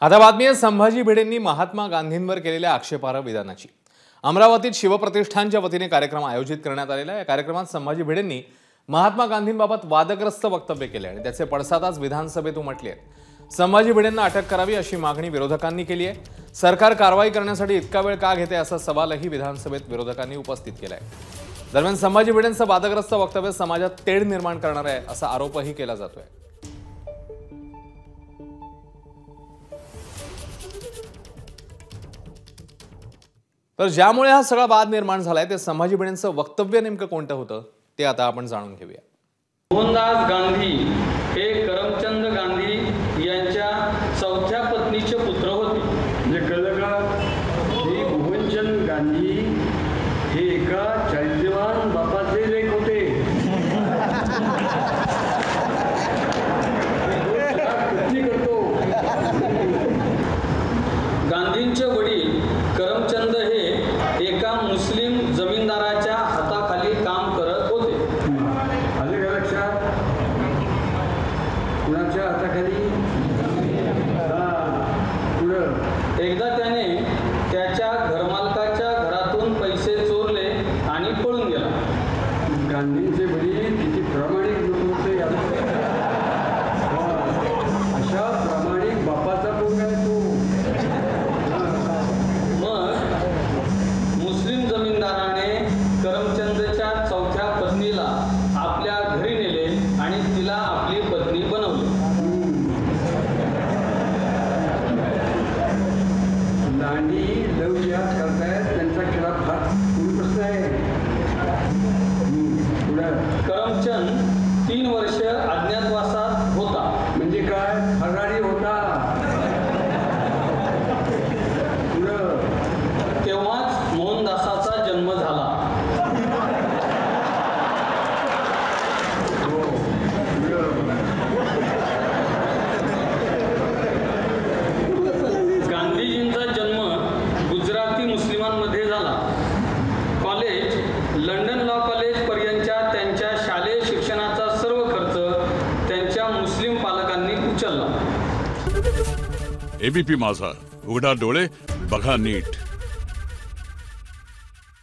आता बातमी आहे संभाजी भिडेंनी महात्मा गांधींवर केलेल्या आक्षेपार्ह विधानाची। अमरावतीत शिवप्रतिष्ठानच्या वतीने कार्यक्रम आयोजित करण्यात आलेला आहे। या कार्यक्रमात संभाजी भिडेंनी महात्मा गांधींबाबत वादग्रस्त वक्तव्य केले आणि त्याचे पडसाद आज विधानसभेत उमटले आहेत। संभाजी भिडेंना अटक करावी अशी मागणी विरोधकांनी केली आहे। सरकार कारवाई करण्यासाठी इतका वेळ का घेते असा सवालही विधानसभेत विरोधकांनी उपस्थित केला आहे। दरम्यान संभाजी भिडेंचं वादग्रस्त वक्तव्य समाजात तेढ निर्माण करणार आहे असा आरोपही केला जातोय। तर ज्यामुळे हा सगळा वाद निर्माण झालाय ते संभाजी भिडेंचं वक्तव्य नेमकं कोणतं होतं ते आता आपण जाणून घेऊया। मोहनदास गांधी हे करमचंद गांधी यांच्या चौथ्या पत्नीचे पुत्र होते। म्हणजे कळलं का? हे मोहनचंद गांधी हे एका चारित्र्यवान बापाचे लेख होते। गांधींचे वडील करमचंद हे एका मुस्लिम जमीनदाराच्या हाताखाली काम करत होते। आले का लक्षात? कुणाच्या हाताखाली? एकदा त्याने त्याच्या घरमालकाच्या घरातून पैसे चोरले आणि पळून गेला। गांधींचे वडील किती प्रामाणिक लोक होते। अशा प्रामाणिक बापाचा मुलगा आहे तो। मग मुस्लिम जमीनदाराने करमचंदच्या चौथ्या पत्नीला आपल्या घरी नेले आणि तिला आपली पत्नी बनवले। दांडी लव जिहाद करतायत त्यांचा खिलाफ फार पूर्ण प्रश्न आहे। करमचंद 3 वर्ष अज्ञातवासात होता। म्हणजे काय? फरारी होता। तेव्हाच मोहनदासाचा जन्म झाला। गांधीजींचा जन्म गुजराती मुस्लिमांमध्ये झाला। कॉलेज लंडन लॉ कॉलेज पर्यंतच्या त्यांच्या शालेय शिक्षणाचा सर्व खर्च त्यांच्या मुस्लिम पालकांनी उचलला। एबीपी माझा, उघडा डोळे बघा नीट।